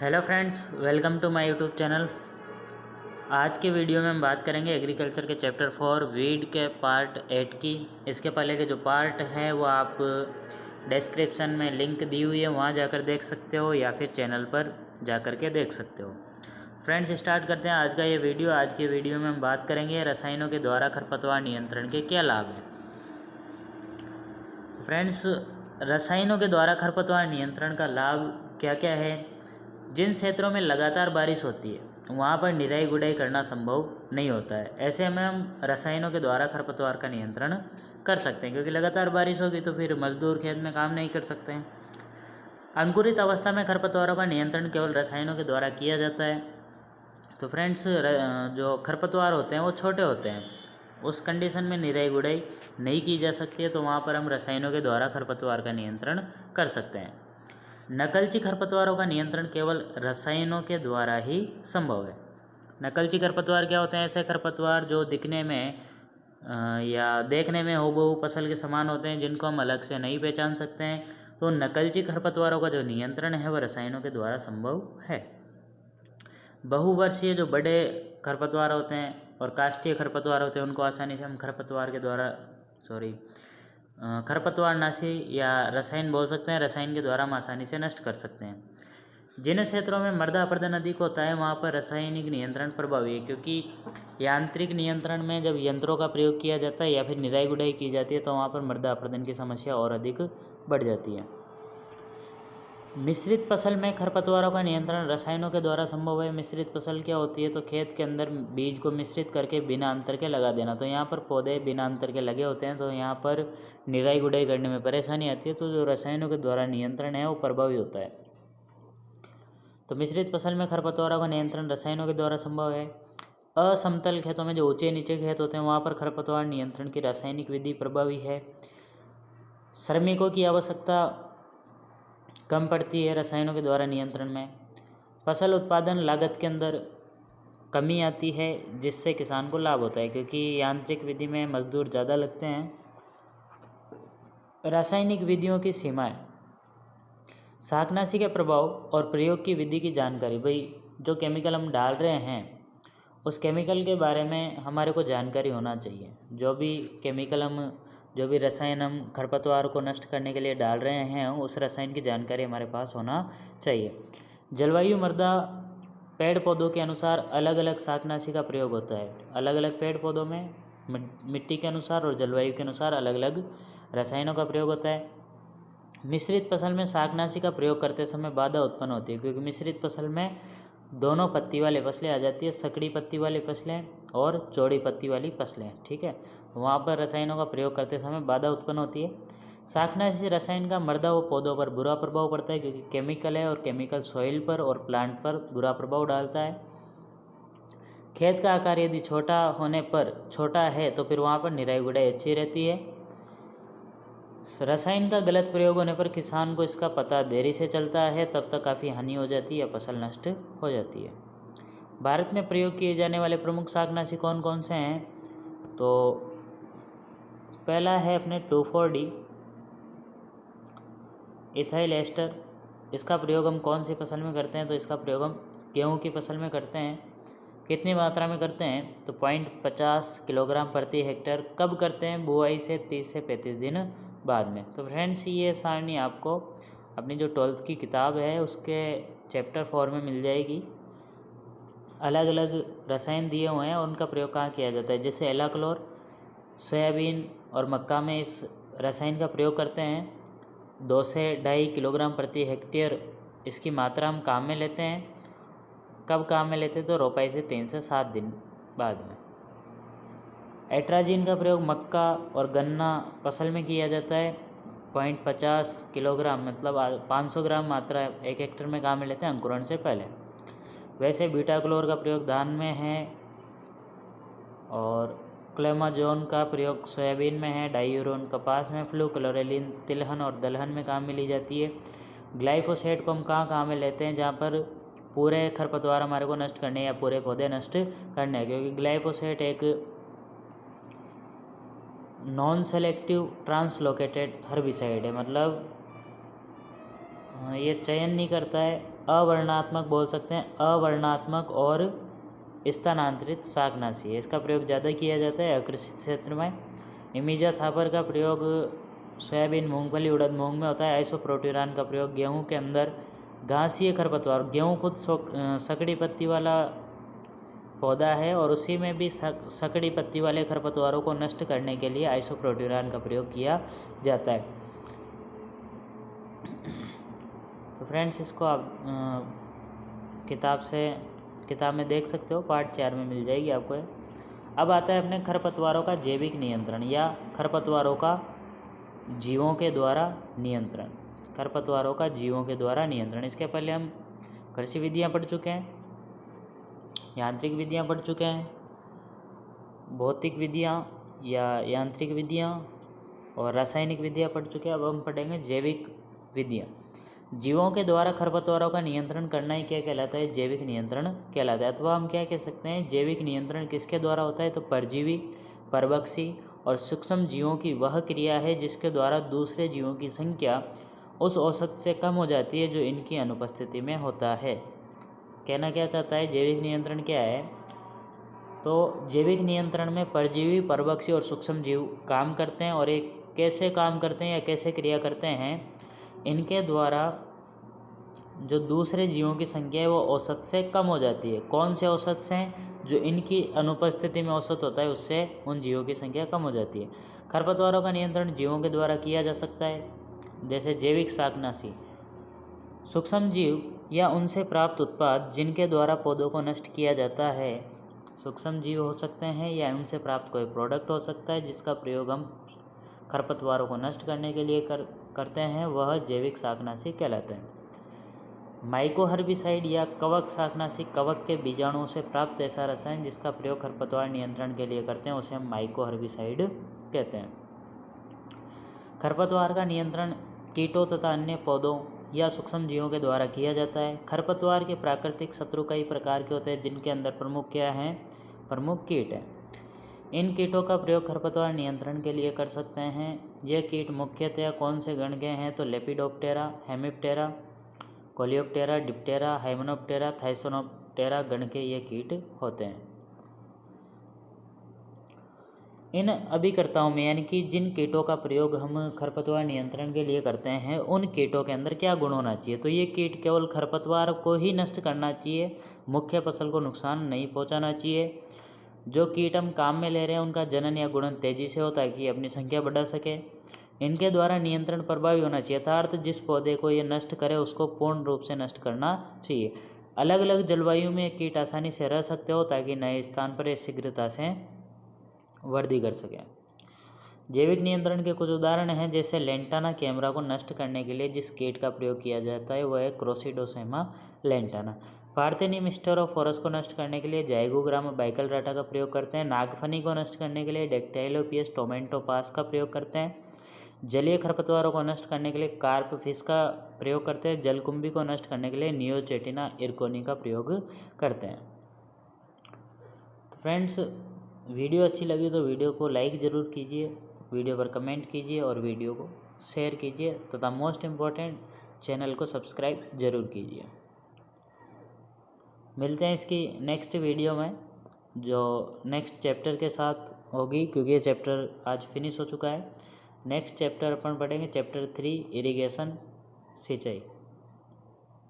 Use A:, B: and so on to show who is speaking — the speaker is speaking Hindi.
A: Hello friends, welcome to my YouTube channel. आज के वीडियो में हम बात करेंगे एग्रीकल्चर के चैप्टर 4 वीड के पार्ट 8 की। इसके पहले के जो पार्ट है वो आप डिस्क्रिप्शन में लिंक दी हुई है, वहाँ जाकर देख सकते हो या फिर चैनल पर जाकर के देख सकते हो। फ्रेंड्स, स्टार्ट करते हैं आज का ये वीडियो। आज के वीडियो में हम बात करेंगे रसायनों के द्वारा खरपतवार नियंत्रण के क्या लाभ हैं। फ्रेंड्स, रसायनों के द्वारा खरपतवार नियंत्रण का लाभ क्या क्या है। जिन क्षेत्रों में लगातार बारिश होती है वहाँ पर निराई गुड़ाई करना संभव नहीं होता है। ऐसे में हम रसायनों के द्वारा खरपतवार का नियंत्रण कर सकते हैं, क्योंकि लगातार बारिश होगी तो फिर मजदूर खेत में काम नहीं कर सकते हैं। अंकुरित अवस्था में खरपतवारों का नियंत्रण केवल रसायनों के द्वारा किया जाता है। तो फ्रेंड्स, जो खरपतवार होते हैं वो छोटे होते हैं, उस कंडीशन में निराई गुड़ाई नहीं की जा सकती है, तो वहाँ पर हम रसायनों के द्वारा खरपतवार का नियंत्रण कर सकते हैं। नकलची खरपतवारों का नियंत्रण केवल रसायनों के द्वारा ही संभव है। नकलची खरपतवार क्या होते हैं? ऐसे खरपतवार जो दिखने में या देखने में हूबहू फसल के समान होते हैं, जिनको हम अलग से नहीं पहचान सकते हैं। तो नकलची खरपतवारों का जो नियंत्रण है वह रसायनों के द्वारा संभव है। बहुवर्षीय जो बड़े खरपतवार होते हैं और काष्ठीय खरपतवार होते हैं, उनको आसानी से हम खरपतवारनाशी या रसायन बोल सकते हैं। रसायन के द्वारा हम आसानी से नष्ट कर सकते हैं। जिन क्षेत्रों में मृदा अपरदन अधिक होता है वहाँ पर रासायनिक नियंत्रण प्रभावी है, क्योंकि यांत्रिक नियंत्रण में जब यंत्रों का प्रयोग किया जाता है या फिर निराई गुड़ाई की जाती है तो वहाँ पर मृदा अपरदन की समस्या और अधिक बढ़ जाती है। मिश्रित फसल में खरपतवारों का नियंत्रण रसायनों के द्वारा संभव है। मिश्रित फसल क्या होती है? तो खेत के अंदर बीज को मिश्रित करके बिना अंतर के लगा देना। तो यहाँ पर पौधे बिना अंतर के लगे होते हैं, तो यहाँ पर निराई गुड़ाई करने में परेशानी आती है। तो जो रसायनों के द्वारा नियंत्रण है वो प्रभावी होता है। तो मिश्रित फसल में खरपतवारों का नियंत्रण रसायनों के द्वारा संभव है। असमतल खेतों में जो ऊंचे नीचे खेत होते हैं वहाँ पर खरपतवार नियंत्रण की रासायनिक विधि प्रभावी है। श्रमिकों की आवश्यकता कम पड़ती है रसायनों के द्वारा नियंत्रण में। फसल उत्पादन लागत के अंदर कमी आती है, जिससे किसान को लाभ होता है, क्योंकि यांत्रिक विधि में मजदूर ज़्यादा लगते हैं। रासायनिक विधियों की सीमाएं, शाकनाशी के प्रभाव और प्रयोग की विधि की जानकारी। भाई, जो केमिकल हम डाल रहे हैं उस केमिकल के बारे में हमारे को जानकारी होना चाहिए। जो भी रसायन हम खरपतवार को नष्ट करने के लिए डाल रहे हैं उस रसायन की जानकारी हमारे पास होना चाहिए। जलवायु, मृदा, पेड़ पौधों के अनुसार अलग अलग शाकनाशी का प्रयोग होता है। अलग अलग पेड़ पौधों में मिट्टी के अनुसार और जलवायु के अनुसार अलग अलग रसायनों का प्रयोग होता है। मिश्रित फसल में शाकनाशी का प्रयोग करते समय बाधा उत्पन्न होती है, क्योंकि मिश्रित फसल में दोनों पत्ती वाली फसलें आ जाती है, सकड़ी पत्ती वाली फसलें और चौड़ी पत्ती वाली फसलें। ठीक है, वहाँ पर रसायनों का प्रयोग करते समय बाधा उत्पन्न होती है। शाकनाशी रसायन का मृदा व पौधों पर बुरा प्रभाव पड़ता है, क्योंकि केमिकल है और केमिकल सॉइल पर और प्लांट पर बुरा प्रभाव डालता है। खेत का आकार यदि छोटा है तो फिर वहाँ पर निराई गुड़ाई अच्छी रहती है। रसायन का गलत प्रयोग होने पर किसान को इसका पता देरी से चलता है, तब तक काफ़ी हानि हो जाती है या फसल नष्ट हो जाती है। भारत में प्रयोग किए जाने वाले प्रमुख शाकनाशी कौन कौन से हैं? तो पहला है अपने 2,4-D इथाइल एस्टर। इसका प्रयोग हम कौन सी फसल में करते हैं? तो इसका प्रयोग हम गेहूँ की फसल में करते हैं। कितनी मात्रा में करते हैं? तो 0.50 किलोग्राम प्रति हेक्टेयर। कब करते हैं? बुआई से 30 से 35 दिन बाद में। तो फ्रेंड्स, ये सारणी आपको अपनी जो 12th की किताब है उसके चैप्टर 4 में मिल जाएगी। अलग अलग रसायन दिए हुए हैं और उनका प्रयोग कहाँ किया जाता है। जैसे एलाक्लोर सोयाबीन और मक्का में इस रसायन का प्रयोग करते हैं। 2 से 2.5 किलोग्राम प्रति हेक्टेयर इसकी मात्रा हम काम में लेते हैं। कब काम में लेते हैं? तो रोपाई से 3 से 7 दिन बाद में। एट्राजीन का प्रयोग मक्का और गन्ना फसल में किया जाता है। 0.50 किलोग्राम मतलब 500 ग्राम मात्रा 1 हेक्टेयर में काम में लेते हैं अंकुरण से पहले। वैसे बीटाक्लोर का प्रयोग धान में है और क्लेमाजोन का प्रयोग सोयाबीन में है। डाईयूरोन कपास में, फ्लूक्लोरेलिन तिलहन और दलहन में काम में ली जाती है। ग्लाइफोसेट को हम कहाँ काम में लेते हैं? जहाँ पर पूरे खरपतवार हमारे को नष्ट करने या पूरे पौधे नष्ट करने हैं, क्योंकि ग्लाइफोसेट एक नॉन सेलेक्टिव ट्रांसलोकेटेड हर्बिसाइड है। मतलब ये चयन नहीं करता है अवर्णनात्मक बोल सकते हैं, अवर्णनात्मक और स्थानांतरित शाकनाशी है। इसका प्रयोग ज़्यादा किया जाता है अकृषित क्षेत्र में। इमिडाथापर का प्रयोग सोयाबीन, मूंगफली, उड़द, मूंग में होता है। आइसोप्रोट्यूरान का प्रयोग गेहूं के अंदर घासीय खरपतवार, गेहूं खुद सकड़ी पत्ती वाला पौधा है और उसी में भी सकड़ी पत्ती वाले खरपतवारों को नष्ट करने के लिए आइसोप्रोट्यूरान का प्रयोग किया जाता है। तो फ्रेंड्स, इसको आप किताब में देख सकते हो, पार्ट 4 में मिल जाएगी आपको। अब आता है अपने खरपतवारों का जैविक नियंत्रण या खरपतवारों का जीवों के द्वारा नियंत्रण। खरपतवारों का जीवों के द्वारा नियंत्रण, इसके पहले हम कृषि विधियाँ पढ़ चुके हैं, यांत्रिक विधियाँ पढ़ चुके हैं, भौतिक विधियाँ या यांत्रिक विधियाँ और रासायनिक विधियाँ पढ़ चुके हैं। अब हम पढ़ेंगे जैविक विधियाँ। जीवों के द्वारा खरपतवारों का नियंत्रण करना ही क्या कहलाता है? जैविक नियंत्रण कहलाता है। अथवा हम क्या कह सकते हैं, जैविक नियंत्रण किसके द्वारा होता है? तो परजीवी, परभक्षी और सूक्ष्म जीवों की वह क्रिया है जिसके द्वारा दूसरे जीवों की संख्या उस औसत से कम हो जाती है जो इनकी अनुपस्थिति में होता है। कहना क्या चाहता है, जैविक नियंत्रण क्या है? तो जैविक नियंत्रण में परजीवी, परभक्षी और सूक्ष्म जीव काम करते हैं और एक कैसे काम करते हैं या कैसे क्रिया करते हैं, इनके द्वारा जो दूसरे जीवों की संख्या है वो औसत से कम हो जाती है। कौन से औसत से? जो इनकी अनुपस्थिति में औसत होता है उससे उन जीवों की संख्या कम हो जाती है। खरपतवारों का नियंत्रण जीवों के द्वारा किया जा सकता है, जैसे जैविक शाकनाशी, सूक्ष्म जीव या उनसे प्राप्त उत्पाद जिनके द्वारा पौधों को नष्ट किया जाता है। सूक्ष्म जीव हो सकते हैं या उनसे प्राप्त कोई प्रोडक्ट हो सकता है जिसका प्रयोग हम खरपतवारों को नष्ट करने के लिए करते हैं, वह जैविक शाकनाशी कहलाते हैं। माइकोहर्बिसाइड या कवक शाकनाशी, कवक के बीजाणुओं से प्राप्त ऐसा रसायन जिसका प्रयोग खरपतवार नियंत्रण के लिए करते हैं उसे हम माइकोहर्बिसाइड कहते हैं। खरपतवार का नियंत्रण कीटों तथा अन्य पौधों या सूक्ष्म जीवों के द्वारा किया जाता है। खरपतवार के प्राकृतिक शत्रु कई प्रकार के होते हैं जिनके अंदर प्रमुख क्या हैं? प्रमुख कीट हैं। इन कीटों का प्रयोग खरपतवार नियंत्रण के लिए कर सकते हैं। यह कीट मुख्यतः कौन से गण के हैं? तो Lepidoptera, Hemiptera, Coleoptera, Diptera, Hymenoptera, Thysanoptera गण के ये कीट होते हैं। इन अभिकर्ताओं में यानी कि जिन कीटों का प्रयोग हम खरपतवार नियंत्रण के लिए करते हैं उन कीटों के अंदर क्या गुण होना चाहिए? तो ये कीट केवल खरपतवार को ही नष्ट करना चाहिए, मुख्य फसल को नुकसान नहीं पहुंचाना चाहिए। जो कीट हम काम में ले रहे हैं उनका जनन या गुणन तेजी से हो ताकि अपनी संख्या बढ़ा सके। इनके द्वारा नियंत्रण प्रभावी होना चाहिए, अर्थात जिस पौधे को ये नष्ट करे उसको पूर्ण रूप से नष्ट करना चाहिए। अलग अलग जलवायु में कीट आसानी से रह सकते हो ताकि नए स्थान पर ये शीघ्रता से वृद्धि कर सके। जैविक नियंत्रण के कुछ उदाहरण हैं, जैसे लेंटाना कैमरा को नष्ट करने के लिए जिस कीट का प्रयोग किया जाता है वह है क्रोसिडोसेमा लेंटाना। पार्थेनियम स्टेरोफोरस को नष्ट करने के लिए जाइगोग्रामा बाइकलराटा का प्रयोग करते हैं। नागफनी को नष्ट करने के लिए डेक्टाइलोपियस टोमेटोपास का प्रयोग करते हैं। जलीय खरपतवारों को नष्ट करने के लिए कार्प फिश का प्रयोग करते हैं। जलकुंभी को नष्ट करने के लिए नियोचेटिना इरकोनी का प्रयोग करते हैं। तो फ्रेंड्स, वीडियो अच्छी लगी तो वीडियो को लाइक ज़रूर कीजिए, वीडियो पर कमेंट कीजिए और वीडियो को शेयर कीजिए तथा मोस्ट इम्पॉर्टेंट चैनल को सब्सक्राइब ज़रूर कीजिए। मिलते हैं इसकी नेक्स्ट वीडियो में जो नेक्स्ट चैप्टर के साथ होगी, क्योंकि ये चैप्टर आज फिनिश हो चुका है। नेक्स्ट चैप्टर अपन पढ़ेंगे चैप्टर 3 इरिगेशन, सिंचाई।